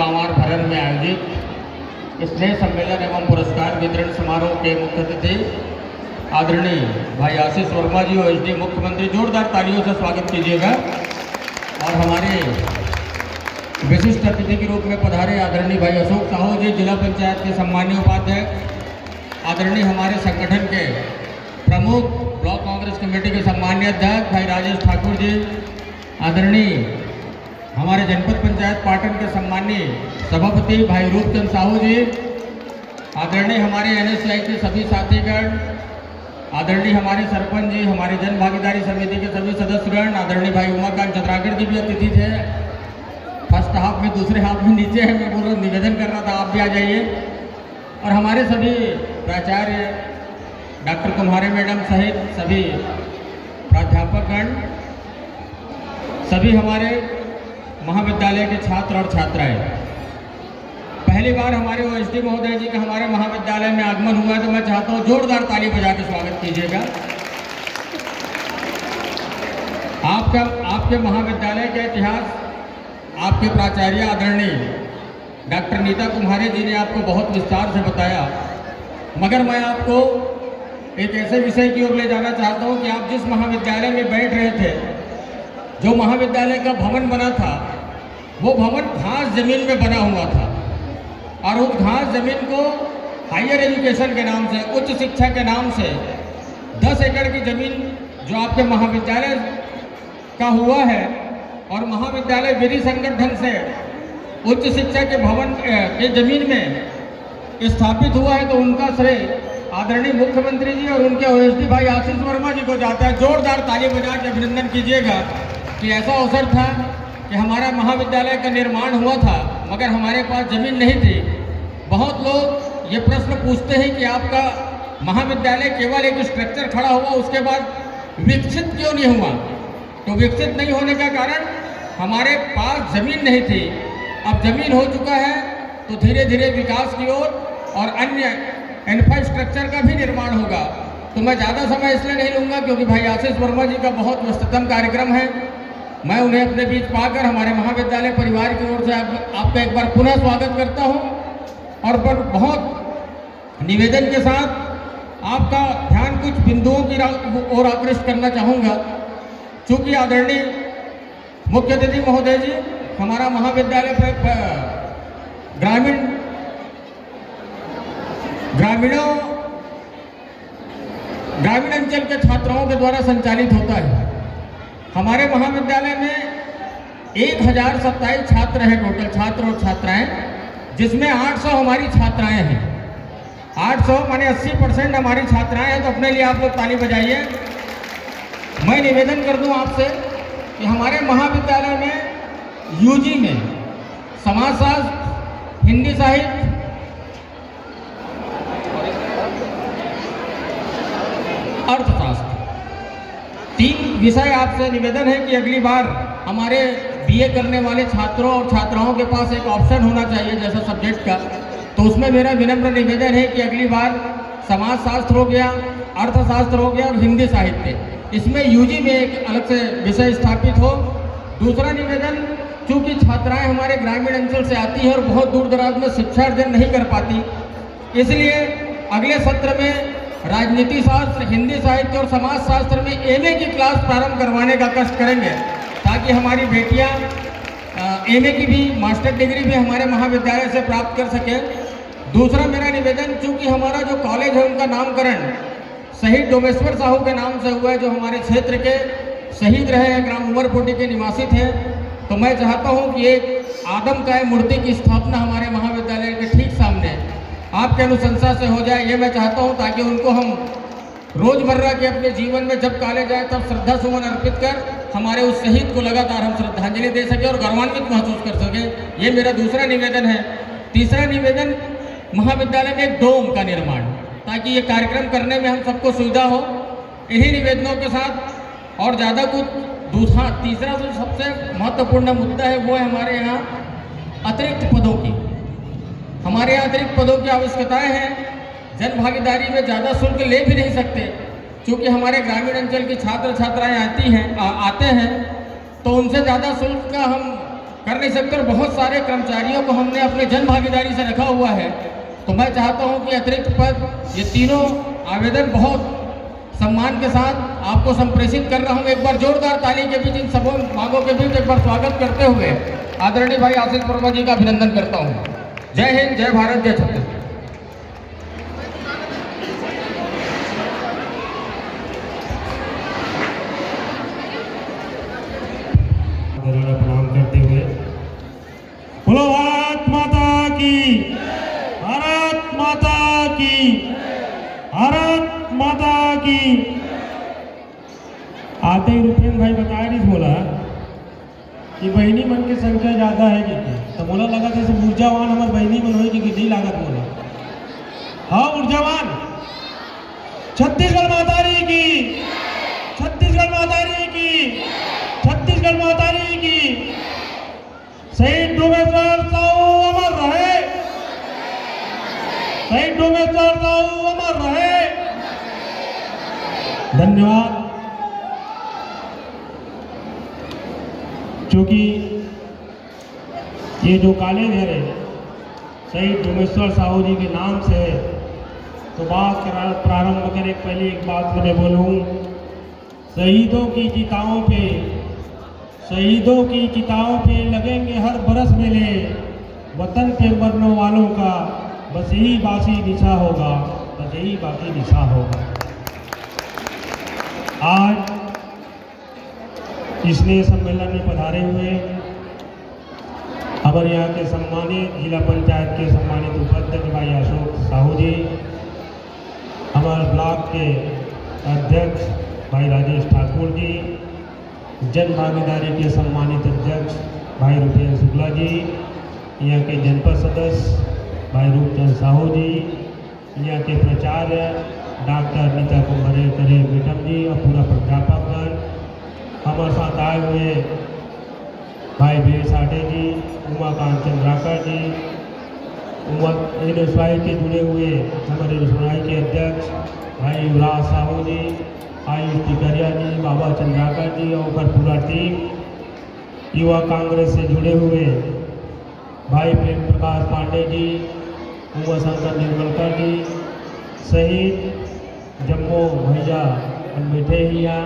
कांवार भरन में आयोजित स्नेह सम्मेलन एवं पुरस्कार वितरण समारोह के मुख्य अतिथि आदरणीय भाई आशीष वर्मा जी और एसडी मुख्यमंत्री, जोरदार तालियों से स्वागत कीजिएगा। और हमारे विशिष्ट अतिथि के रूप में पधारे आदरणीय भाई अशोक साहू जी, जिला पंचायत के सम्मानीय उपाध्यक्ष, आदरणीय हमारे संगठन के प्रमुख ब्लॉक कांग्रेस कमेटी के सम्मानीय अध्यक्ष भाई राजेश ठाकुर जी, आदरणीय हमारे जनपद पंचायत पाटन के सम्मानीय सभापति भाई रूपचंद साहू जी, आदरणीय हमारे एनएससीआई के सभी साथीगण, आदरणीय हमारे सरपंच जी, हमारे जन भागीदारी समिति के सभी सदस्यगण, आदरणीय भाई उमाकांत चंद्राकर जी भी अतिथि थे। फर्स्ट हाफ में, दूसरे हाफ में नीचे है, मैं बोल रहा निवेदन कर रहा था आप भी आ जाइए। और हमारे सभी प्राचार्य डॉक्टर कुम्हारे मैडम सहित सभी प्राध्यापकगण, सभी हमारे महाविद्यालय के छात्र और छात्राएं, पहली बार हमारे ओएसडी महोदय जी का हमारे महाविद्यालय में आगमन हुआ है, तो मैं चाहता हूँ जोरदार ताली बजा के स्वागत कीजिएगा। आपके महाविद्यालय के इतिहास आपके प्राचार्य आदरणीय डॉक्टर नीता कुम्हारे जी ने आपको बहुत विस्तार से बताया, मगर मैं आपको एक ऐसे विषय की ओर ले जाना चाहता हूँ कि आप जिस महाविद्यालय में बैठ रहे थे, जो महाविद्यालय का भवन बना था, वो भवन घास जमीन में बना हुआ था और उस घास जमीन को हायर एजुकेशन के नाम से, उच्च शिक्षा के नाम से 10 एकड़ की जमीन जो आपके महाविद्यालय का हुआ है और महाविद्यालय विधि संगत ढंग से उच्च शिक्षा के भवन के जमीन में स्थापित हुआ है, तो उनका श्रेय आदरणीय मुख्यमंत्री जी और उनके ओएसडी भाई आशीष वर्मा जी को जाता है। जोरदार ताली बजा के अभिनंदन कीजिएगा कि ऐसा अवसर था कि हमारा महाविद्यालय का निर्माण हुआ था मगर हमारे पास जमीन नहीं थी। बहुत लोग ये प्रश्न पूछते हैं कि आपका महाविद्यालय केवल एक स्ट्रक्चर खड़ा हुआ, उसके बाद विकसित क्यों नहीं हुआ? तो विकसित नहीं होने का कारण हमारे पास जमीन नहीं थी। अब जमीन हो चुका है तो धीरे धीरे विकास की ओर और अन्य इंफ्रास्ट्रक्चर का भी निर्माण होगा। तो मैं ज़्यादा समय इसलिए नहीं लूँगा क्योंकि भाई आशीष वर्मा जी का बहुत व्यस्ततम कार्यक्रम है। मैं उन्हें अपने बीच पाकर हमारे महाविद्यालय परिवार की ओर से आपका एक बार पुनः स्वागत करता हूं और बहुत निवेदन के साथ आपका ध्यान कुछ बिंदुओं की ओर आकृष्ट करना चाहूँगा। चूँकि आदरणीय मुख्य अतिथि महोदय जी हमारा महाविद्यालय ग्रामीण अंचल के छात्राओं के द्वारा संचालित होता है। हमारे महाविद्यालय में 1027 छात्र हैं, टोटल छात्र और छात्राएं, जिसमें 800 हमारी छात्राएं हैं। 800 माने 80% हमारी छात्राएं हैं। तो अपने लिए आप लोग ताली बजाइए। मैं निवेदन कर दूं आपसे कि हमारे महाविद्यालय में यूजी में समाजशास्त्र, हिंदी साहित्य, अर्थशास्त्र, 3 विषय आपसे निवेदन है कि अगली बार हमारे बीए करने वाले छात्रों और छात्राओं के पास एक ऑप्शन होना चाहिए जैसा सब्जेक्ट का। तो उसमें मेरा विनम्र निवेदन है कि अगली बार समाजशास्त्र हो गया, अर्थशास्त्र हो गया और हिंदी साहित्य, इसमें यूजी में एक अलग से विषय स्थापित हो। दूसरा निवेदन, चूँकि छात्राएँ हमारे ग्रामीण अंचल से आती हैं और बहुत दूर दराज में शिक्षा अर्जन नहीं कर पाती, इसलिए अगले सत्र में राजनीति शास्त्र, हिंदी साहित्य और समाज शास्त्र में एमए की क्लास प्रारंभ करवाने का कष्ट करेंगे ताकि हमारी बेटियां एमए की भी, मास्टर डिग्री भी हमारे महाविद्यालय से प्राप्त कर सके। दूसरा मेरा निवेदन, चूँकि हमारा जो कॉलेज है उनका नामकरण शहीद डोमेश्वर साहू के नाम से हुआ है, जो हमारे क्षेत्र के शहीद रहे हैं, ग्राम उमरकोटी के निवासी थे, तो मैं चाहता हूँ कि एक आदमकद मूर्ति की स्थापना हमारे महाविद्यालय के ठीक सामने आपके अनुशंसा से हो जाए, ये मैं चाहता हूं, ताकि उनको हम रोजमर्रा के अपने जीवन में जब कॉलेज आए तब श्रद्धा सुमन अर्पित कर हमारे उस शहीद को लगातार हम श्रद्धांजलि दे सके और गौरवान्वित महसूस कर सके। ये मेरा दूसरा निवेदन है। तीसरा निवेदन, महाविद्यालय में एक डोम का निर्माण, ताकि ये कार्यक्रम करने में हम सबको सुविधा हो। इन्हीं निवेदनों के साथ और ज़्यादा कुछ तीसरा जो सबसे महत्वपूर्ण मुद्दा है वो है हमारे यहाँ अतिरिक्त पदों की। हमारे यहाँ अतिरिक्त पदों की आवश्यकताएं हैं। जन भागीदारी में ज़्यादा शुल्क ले भी नहीं सकते, क्योंकि हमारे ग्रामीण अंचल की छात्र छात्राएं आते हैं, तो उनसे ज़्यादा शुल्क का हम कर नहीं सकते और बहुत सारे कर्मचारियों को हमने अपने जन भागीदारी से रखा हुआ है। तो मैं चाहता हूं कि अतिरिक्त पद ये तीनों आवेदन बहुत सम्मान के साथ आपको संप्रेषित कर रहा हूं। एक बार जोरदार ताली के बीच इन सबों मांगों के बीच एक बार स्वागत करते हुए आदरणीय भाई आशीष वर्मा जी का अभिनंदन करता हूं। जय हिंद, जय भारत, जय छत्तीसगढ़। प्रणाम करते हुए बोलो भारत माता की, भारत माता की, भारत माता की। आते ही रुपेन भाई बताया नहीं बोला कि बहनी मन की संख्या ज्यादा है कि तो बोला लगा जैसे ऊर्जावान हमारे बहनी मन हो कि नहीं लागत बोला। हाँ ऊर्जावान छत्तीसगढ़ मातारी की, छत्तीसगढ़ मातारी की, छत्तीसगढ़ मातारी की। शहीद डोमेश्वर साहू अमर रहे, शहीद डोमेश्वर साहू अमर रहे। धन्यवाद। क्योंकि ये जो काले घर है शहीद डोमेश्वर साहू जी के नाम से है, तो बात प्रारंभ करें पहले एक बात मैं बोलूं। शहीदों की चिताओं पे, शहीदों की चिताओं पे लगेंगे हर बरस मेले। वतन पे मरने वालों का बस यही बाकी निशा होगा, बस यही बाकी निशा होगा। आज इसने सम्मेलन में पधारे हुए हमारे यहाँ के सम्मानित जिला पंचायत के सम्मानित उपाध्यक्ष भाई अशोक साहू जी, हमारे ब्लॉक के अध्यक्ष भाई राजेश ठाकुर जी, जन भागीदारी के सम्मानित अध्यक्ष भाई रुपेन शुक्ला जी, यहाँ के जनपद सदस्य भाई रूपचंद साहू जी, यहाँ के प्राचार्य डॉक्टर नीता कुमारे करे मैडम जी और पूरा प्राध्यापकगण, हमारे साथ आए हुए भाई वीर साठे जी, उमाकांत चंद्राकर जी, रसोई के जुड़े हुए हमारे रसोई के अध्यक्ष भाई युवराज साहू जी, आयुष टिकरिया जी, बाबा चंद्राकर जी और पूरा टीम, युवा कांग्रेस से जुड़े हुए भाई प्रेम प्रकाश पांडे जी, उमा शंकर निर्मलकर जी, शहीद जम्मू भैया बैठे ही यहाँ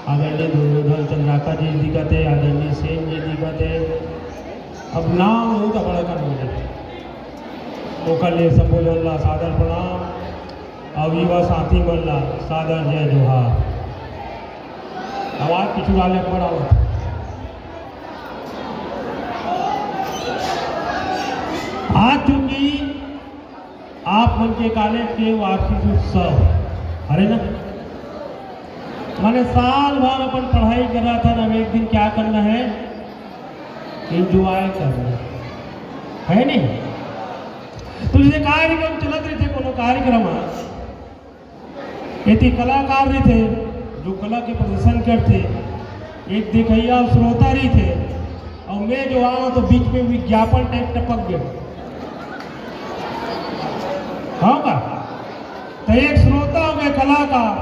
आदरणीय दुर्योधन चंद्राकर जी दिखते, आदरणीय सेन जी दिखते। अब नाम हो तो बड़ा कर मुझे ओकर लिए सब बोला सादर प्रणाम और युवा साथी बोला सादर जय जोहार। आवाज पिछू वाले बड़ा होता। आज चूंकि आप मन के कॉलेज के वार्षिक उत्सव अरे ना मैंने साल भर अपन पढ़ाई कर रहा था ना, एक दिन क्या करना है एंजॉय करना है नहीं। तो जैसे कार्यक्रम चलत रहे थे कोनो कार्यक्रम ये कलाकार रहे थे जो कला के प्रदर्शन करते, एक देखैया श्रोता रही थे और मैं जो आया तो बीच में विज्ञापन टाइप टपक गया। हाँ का तो एक श्रोता हो गए कलाकार,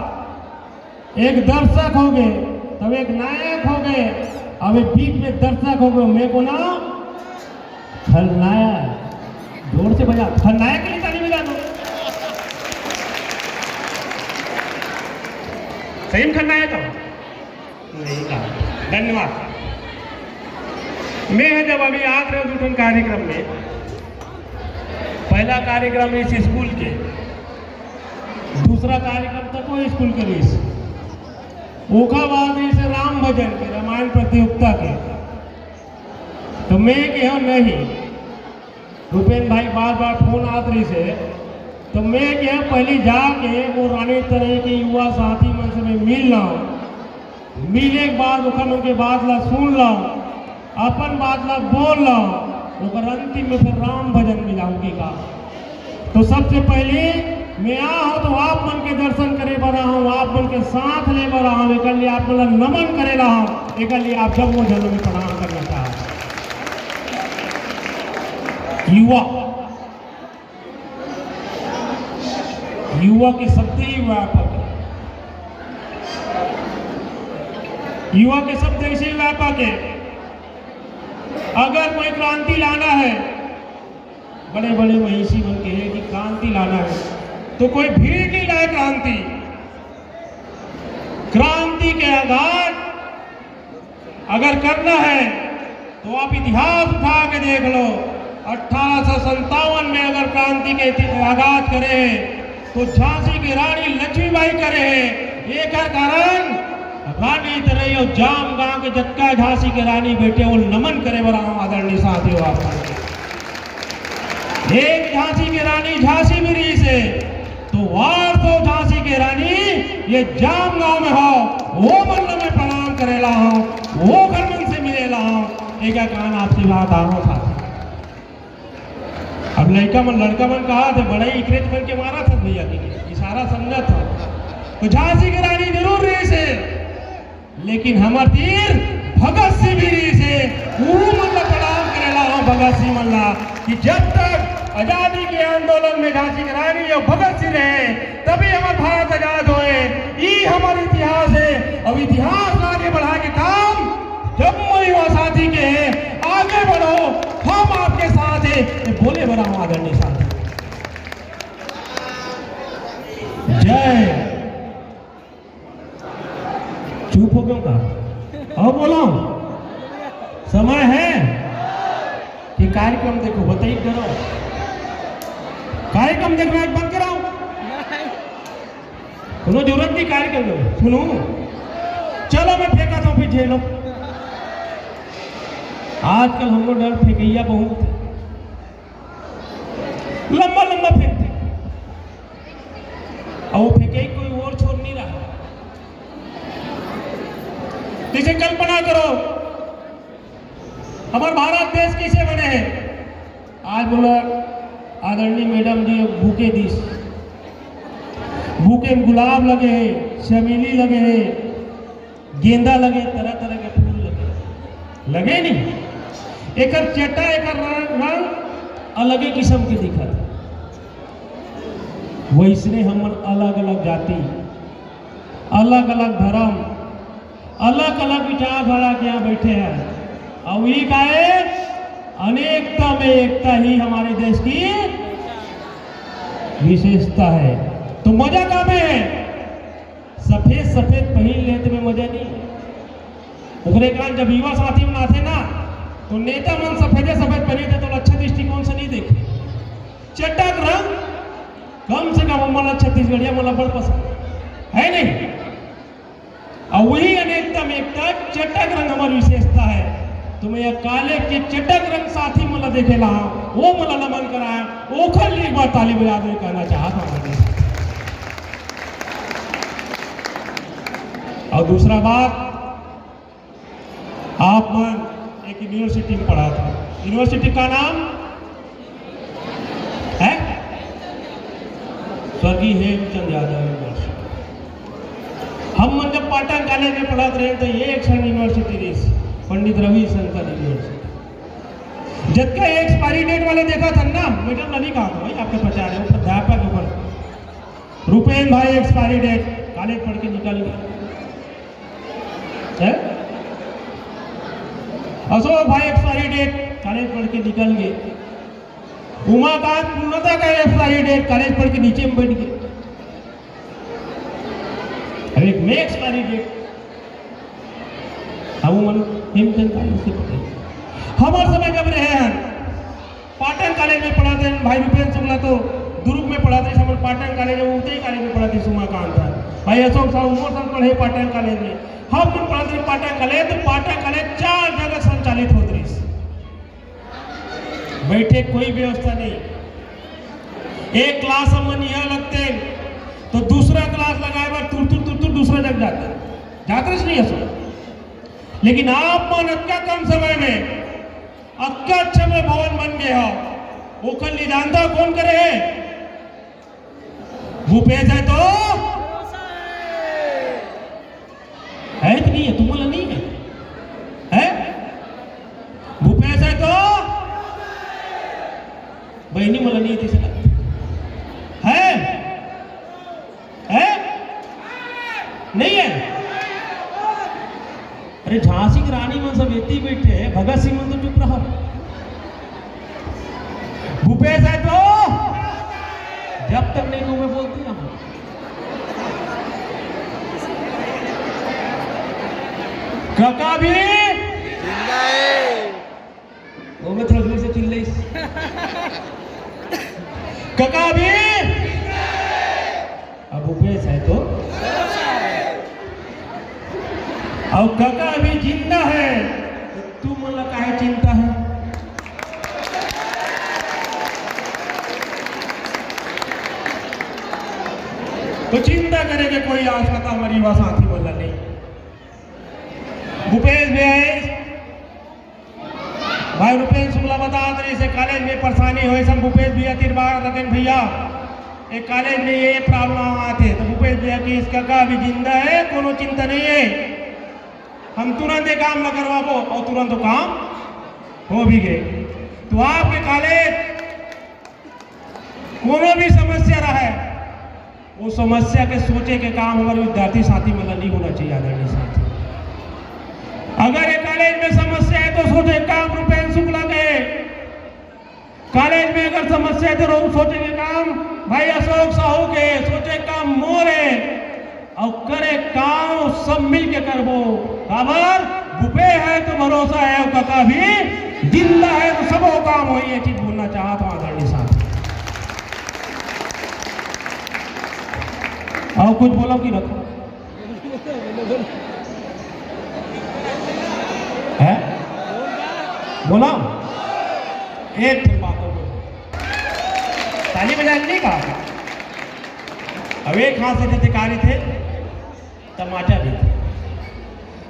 एक दर्शक हो गए, तब एक नायक हो गए, अब एक बीच में दर्शक हो गए। मैं को ना खलनायक, जोर से बजा खलनायक के लिए ताली बजा दो। सही में खलनायक हो नहीं कहा। धन्यवाद। मैं है जब अभी याद रहे उठन कार्यक्रम में पहला कार्यक्रम इस स्कूल के, दूसरा कार्यक्रम तक वो स्कूल के लिए ओखाबाद से राम भजन के रामायण प्रतियोगिता के। तो मैं कहो नहीं, रुपेन भाई बार बार फोन आत रही से, तो मैं कह पहले जाके वो रानी तरह के युवा साथी मन से मैं मिल लाऊं, मिले के बाद उनके बात ला सुन लाऊं, अपन बात ला बोल लाऊं, और अंतिम में फिर राम भजन मिलाऊंगी का। तो सबसे पहले मैं आ तो आप मन के दर्शन करे बना हूँ, आप मन के साथ ले बना हूँ, एक लिए आप मतलब नमन करे रहा हूँ, एक लिए आप जब वो जन्म में प्रणाम करना चाहते। युवा युवा के शब्द ही व्यापक है, युवा के शब्द ऐसे व्यापक है। अगर कोई क्रांति लाना है, बड़े बड़े महिषी बन के है कि क्रांति लाना है, तो कोई भीड़ नहीं लाए क्रांति। क्रांति के आघात अगर करना है तो आप इतिहास उठा के देख लो। 1857 में अगर क्रांति के आगाज करे हैं तो झांसी की रानी लक्ष्मीबाई करे हैं। एक कारण रानी तरह और जाम गांव के जत्का झांसी के रानी बेटे वो नमन करे बरा आदरणीय साथियों। आप एक झांसी की रानी झांसी मिरी से तो वार तो झांसी की रानी ये जाम गांव में हो वो मन में प्रणाम करेला हो, वो घरमन से मिलेला हो। एक कारण आपसे बात आ रहा था। अब लड़का मन कहा थे बड़ा ही इकरेज बन के मारा था भैया के इशारा समझा था। तो झांसी की रानी जरूर रही से, लेकिन हमार तीर भगत सिंह भी रही से वो मतलब प्रणाम करेला हो भगत सिंह मल्ला कि जब तक आजादी के आंदोलन में झांसी की रानी और भगत सिंह रहे तभी हमारा भारत आजाद होए। ये हमारा इतिहास है। अब इतिहास आगे बढ़ा के काम जम्मू युवा साथी के आगे बढ़ो, हम आपके साथ है। बोले बड़ा आदरणीय साथी जय। चुप हो क्यों कहा? अब बोलो समय है कि कार्यक्रम देखो। बताइए करो कार्यक्रम देखना है बंद कराओ, कोनो जरूरत नहीं कार्यक्रम दो। सुनो चलो मैं फेंका था फिर झेलो। आजकल हम लोग डर फेंकैया बहुत लंबा लंबा फेंकते और वो फेंके कोई और छोड़ नहीं रहा। जैसे कल्पना करो हमारा भारत देश कैसे बने हैं। आज बोला आदरणीय मैडम जी भूखे दिस भूखे में गुलाब लगे हैं, चमेली लगे हैं, गेंदा लगे, तरह तरह के फूल लगे नहीं। एक चटा एक रंग अलग किस्म के दिखा था। वैसने हम अलग अलग जाति, अलग अलग धर्म, अलग अलग विचारधारा के यहाँ बैठे हैं और ये का अनेकता में एकता ही हमारे देश की विशेषता है। तो मजा कहाँ में है? सफेद सफेद पहन लेते में मजा नहीं है। उखरे कारण जब युवा साथी में आते ना तो नेता मन सफेद सफेद पहने थे तो अच्छा दृष्टिकोण से नहीं देखे। चटक रंग कम से कम हमारा छत्तीसगढ़िया मला बड़ पसंद है नहीं। और वही अनेकता में एकता चटक रंग हमारी विशेषता है। तो मैं यह काले के चटक रंग साथी मला देखे ला वो मला नमन कराया वो खल एक बार ताली बजा दे कहना चाहता हूँ। और दूसरा बात, आप मन एक यूनिवर्सिटी में पढ़ा था। यूनिवर्सिटी का नाम है स्वर्गीय हेमचंद यादव यूनिवर्सिटी। हम मन जब पाटन कॉलेज में पढ़ाते रहे तो ये एक यूनिवर्सिटी रही पंडित रविशंकर यूनिवर्सिटी। जब का एक्सपायरी डेट वाले देखा था ना मैडम नहीं कहा था भाई आपके प्रचार है प्राध्यापक ऊपर रुपेन भाई एक्सपायरी डेट कॉलेज पढ़ के निकल गए। अशोक भाई एक्सपायरी डेट कॉलेज पढ़ के निकल गए। उमाकांत पूर्णता का एक्सपायरी डेट कॉलेज पढ़ के नीचे में बैठ गए। अब एक में एक्सपायरी डेट हम हेमचंद कॉलेज से पढ़े। हमारे समय जब रहे हैं पाटन कॉलेज में पढ़ाते हैं भाई रुपेन शुक्ला तो दुर्ग में पढ़ाते हैं। हम पाटन कॉलेज में उदय कॉलेज में पढ़ाते उमाकांत भाई अशोक साहब उमर साहब पढ़े पाटन कॉलेज में। हम लोग पढ़ाते पाटन कॉलेज तो पाटन कॉलेज 4 जगह संचालित होती रही। बैठे कोई व्यवस्था नहीं। एक क्लास हम यहाँ लगते तो दूसरा क्लास लगाए बार तुर दूसरा जग जाते नहीं है। लेकिन आप मन अक्का कम समय में अक्का अच्छा में भवन बन गया हो वो कल निदानता कौन करे भूपेश है तो है कि नहीं है? तुम्हारा नहीं है भूपेश है तो बहनी मला नहीं है नहीं है। अरे झांसी की रानी मन सब इतनी बैठे हैं भगत सिंह मन तो चुप रहो। भूपेश है तो जब तक नहीं कहूं मैं बोलती ना। काका भी वो मैं थोड़ा जोर से चिल्लाई। काका भी अब भूपेश है तो और काका भी जिंदा है तो तू मन काहे चिंता है। तो चिंता करेंगे कोई आवश्यकता हमारी वह साथी बोला नहीं। भूपेश भाई रुपेश शुक्ला बता रहे से कॉलेज में परेशानी हुई सब भूपेश भैया तिरबार रतन भैया एक कॉलेज में ये प्रॉब्लम आते तो भूपेश भैया की इसका का अभी जिंदा है कोनो चिंता नहीं है हम तुरंत ये काम न करवाबो और तुरंत काम हो भी गए। तो आपके कॉलेज कोनो भी समस्या रहा है वो समस्या के सोचे के काम हमारे विद्यार्थी साथी मतलब नहीं होना चाहिए। आदरणीय साथी अगर ये कॉलेज में समस्या है तो सोचे काम रुपेश शुक्ला के कॉलेज में अगर समस्या है तो सोचेंगे काम भाई अशोक साहू के सोचे काम मोरे और करे काम सब मिल के करबो। खबर भूपे है तो भरोसा है काका भी जिंदा है तो सब काम हो। ये चीज बोलना चाहता हूं आदरणीय साहब। और कुछ बोलो कि रखो है बोला एक बात ताली बजाने नहीं कहा। अब एक हाथ से अधिकारी थे तमाचा भी थे।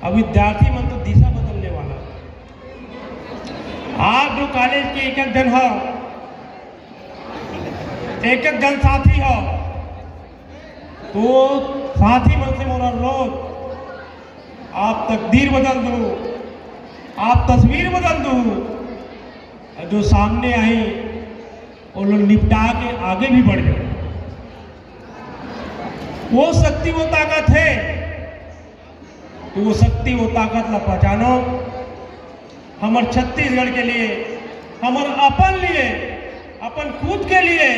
अब विद्यार्थी मन तो दिशा बदलने वाला। आप जो कॉलेज के एक एक जन हो एक एक जन साथी हो तो साथी मन से मोरा रोज आप तकदीर बदल दो आप तस्वीर बदल दो जो सामने आई और लोग निपटा के आगे भी बढ़ गए। वो शक्ति वो ताकत है तो वो शक्ति वो ताकत ला पहचानो। हमारे छत्तीसगढ़ के लिए हमारे अपन लिए अपन खुद के लिए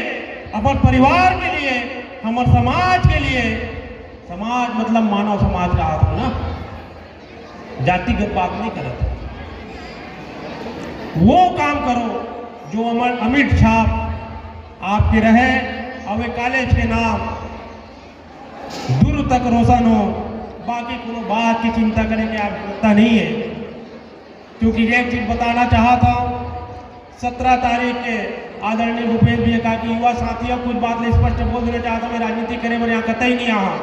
अपन परिवार के लिए हमारे समाज के लिए समाज मतलब मानव समाज का हाथ ना जातिगत बात नहीं करता। वो काम करो जो हमारे अमिट छाप आपके रहे और वे कॉलेज के नाम दूर तक रोशन हो। बाकी कोनो बात की चिंता करने की आवश्यकता नहीं है क्योंकि एक चीज बताना चाहता हूँ 17 तारीख के आदरणीय भूपेश भैया का कि युवा साथियों कुछ बात स्पष्ट बोल देना चाहता हूँ। मैं राजनीति करे मेरे यहाँ कतई नहीं यहाँ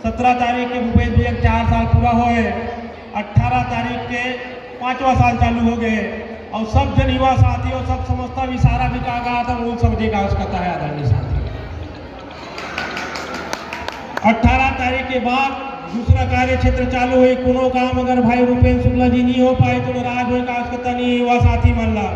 17 तारीख के भूपेश भैया 4 साल पूरा हुए 18 तारीख के 5वां साल चालू हो गए और सब जन युवा साथियों सब समझता भी सारा भी कहा था वो समझे का आवश्यकता है। आदरणीय साथी 18 तारीख के बाद दूसरा कार्य क्षेत्र चालू हुई। कोनो काम अगर भाई रुपेश शुक्ला जी नहीं हो पाए तो नाराज होने का आवश्यकता नहीं है। युवा साथी मल्ला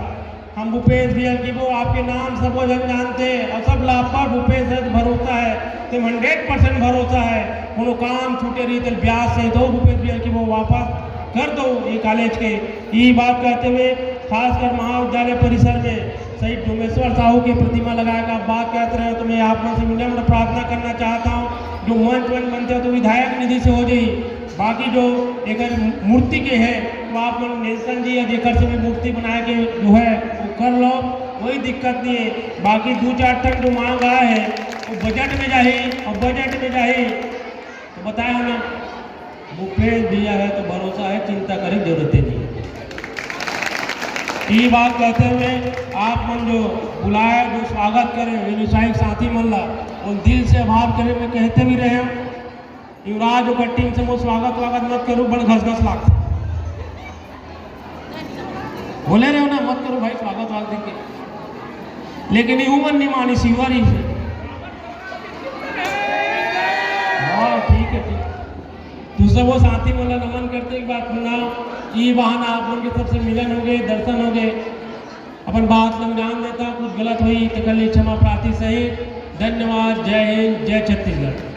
हम भूपेश भैया की वो आपके नाम सब जन जानते हैं और सब लाभा भूपेश है तो भरोसा है तो 100% भरोसा है। कोनो काम छूटे रही तो ब्याज से दो भूपेश भैया की वो वापस कर दो। ये कॉलेज के ये बात कहते हुए खासकर महाविद्यालय परिसर में शहीद डोमेश्वर साहू की प्रतिमा लगाकर आप बात कहते रहे तो मैं आप में से विनम्र प्रार्थना करना चाहता हूँ जो मंच बनते हो तो विधायक निधि से हो जाए। बाकी जो एक मूर्ति के है तो आप नेल्सन जी या जेकर से भी मूर्ति बना के जो है वो कर लो कोई दिक्कत नहीं है। बाकी 2-4 टन जो मांग आया है वो बजट में जाए और बजट में जाए तो बताया ना भूपेश भैया है तो भरोसा है चिंता करें जरूरत नहीं। ये बात कहते हुए आप मन जो बुलाए जो स्वागत करें व्यवसायिक साथी मन ला उन दिल से आभार करें। मैं कहते भी रहे युवराज और टीम से वो स्वागत मत करो बड़ घस लागते बोले रहे हो ना मत करो भाई स्वागत वागत देंगे लेकिन ये उमर नहीं मानी शिवारी से। हाँ ठीक है तो सब वो साथी बोला नमन करते एक बात सुनाओ ये बहाना आप लोग के सबसे मिलन हो गए दर्शन हो गए अपन बात लोग ध्यान देता कुछ गलत हुई तो कल क्षमा प्रार्थी सही। धन्यवाद। जय हिंद जय छत्तीसगढ़।